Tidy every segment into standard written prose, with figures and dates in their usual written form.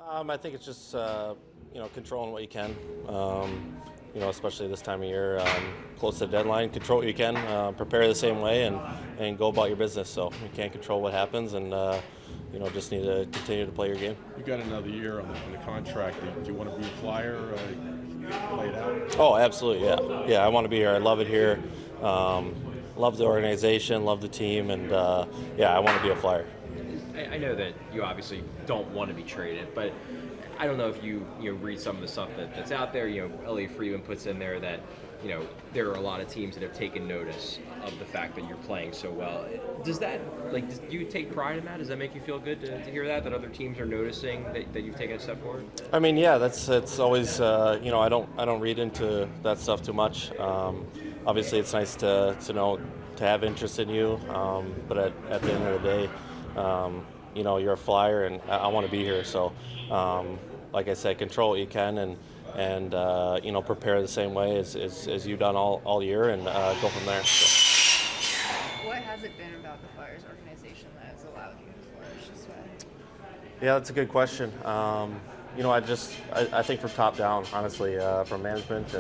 I think it's just controlling what you can. Especially this time of year, close to the deadline. Control what you can, prepare the same way, and go about your business. So you can't control what happens, and just need to continue to play your game. You got another year on the contract. Do you want to be a Flyer? Play it out. Oh, absolutely, yeah. I want to be here. I love it here. Love the organization, love the team, and I want to be a Flyer. I know that you obviously don't want to be traded, but I don't know if you read some of the stuff that's out there. Elliot Friedman puts in there that there are a lot of teams that have taken notice of the fact that you're playing so well. Does that do you take pride in that? Does that make you feel good to hear that other teams are noticing that you've taken a step forward? I mean, yeah, it's always I don't read into that stuff too much. Obviously, it's nice to know to have interest in you, but at the end of the day. You're a Flyer, and I want to be here. So, like I said, control what you can, and prepare the same way as you've done all year, and go from there. So. What has it been about the Flyers organization that has allowed you to flourish this way? Yeah, that's a good question. I think from top down, honestly, from management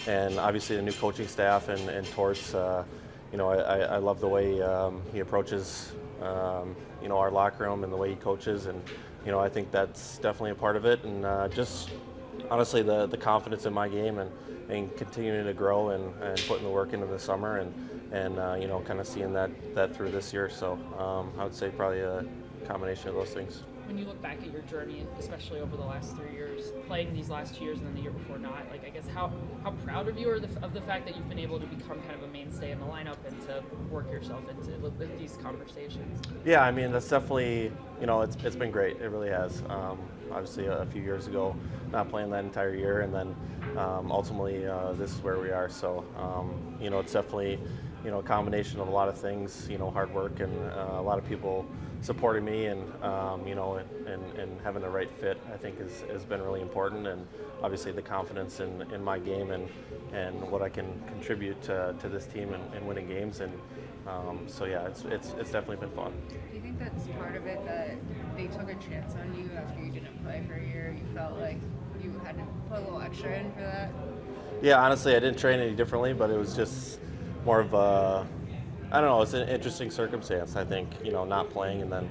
and obviously the new coaching staff and Torts. I love the way he approaches. Our locker room and the way he coaches, and I think that's definitely a part of it, and just honestly the confidence in my game and continuing to grow and putting the work into the summer and kind of seeing that through this year. So I would say probably a combination of those things. When you look back at your journey, especially over the last 3 years, playing these last 2 years and then the year before not, I guess how proud of you are of the fact that you've been able to become kind of a mainstay in the lineup and to work yourself into with these conversations? Yeah, I mean, that's definitely, it's been great. It really has. Obviously, a few years ago, not playing that entire year, and then ultimately this is where we are. So, it's definitely, a combination of a lot of things, hard work and a lot of people supporting me and having the right fit, I think has been really important, and obviously the confidence in my game and what I can contribute to this team and winning games, and it's definitely been fun. Do you think that's part of it, that they took a chance on you after you didn't play for a year? You felt like you had to put a little extra in for that? Yeah, honestly, I didn't train any differently, but it was just more of a, I don't know, it's an interesting circumstance, I think, not playing and then,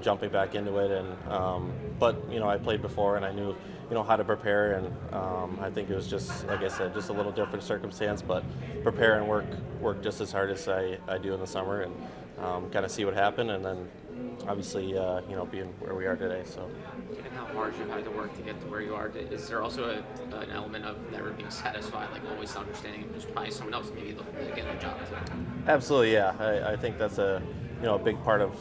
jumping back into it. And but, I played before and I knew, how to prepare. And I think it was just, like I said, just a little different circumstance, but prepare and work just as hard as I do in the summer and kind of see what happened. And then obviously, being where we are today. So. Given how hard you've had to work to get to where you are, is there also an element of never being satisfied, like always understanding there's probably someone else maybe looking to get the job too? Absolutely, yeah. I think that's a big part of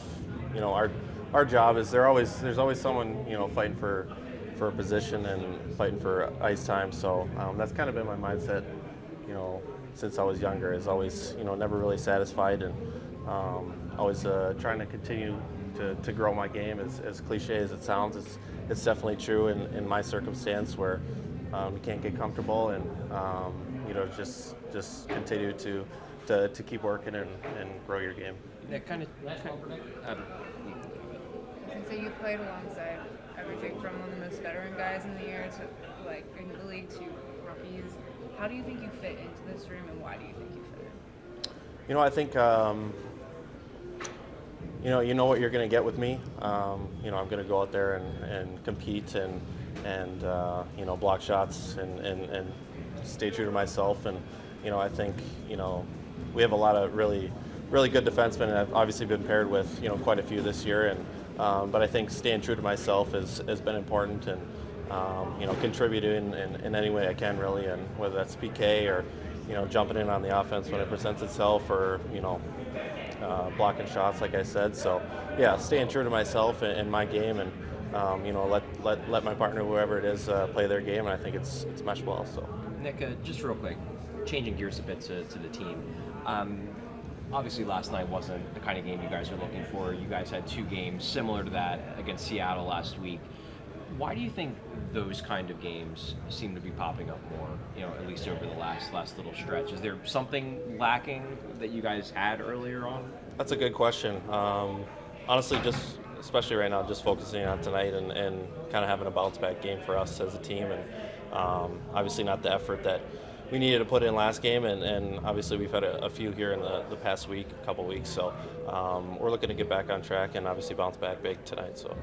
our job is there's always someone fighting for a position and fighting for ice time. So that's kind of been my mindset since I was younger. Is always never really satisfied and always trying to continue to grow my game. As cliche as it sounds, it's definitely true in my circumstance where you can't get comfortable and just continue to keep working and grow your game. That kind of. And so you've played alongside everything from one of the most veteran guys in the year to in the league to rookies. How do you think you fit into this room, and why do you think you fit in? I think you know what you're going to get with me. I'm going to go out there and compete and block shots and stay true to myself. And I think we have a lot of really good defensemen, and I've obviously been paired with quite a few this year. And but I think staying true to myself has been important, and contributing in any way I can really, and whether that's PK or jumping in on the offense when it presents itself, or blocking shots, like I said. So yeah, staying true to myself and my game, and let my partner, whoever it is, play their game, and I think it's meshed well. So Nick, just real quick, changing gears a bit to the team. Obviously, last night wasn't the kind of game you guys are looking for. You guys had 2 games similar to that against Seattle last week. Why do you think those kind of games seem to be popping up more, at least over the last little stretch? Is there something lacking that you guys had earlier on? that's a good question. Honestly, just especially right now, just focusing on tonight and kind of having a bounce back game for us as a team, and obviously not the effort that we needed to put in last game, and obviously we've had a few here in the past week, couple weeks, so we're looking to get back on track and obviously bounce back big tonight. So.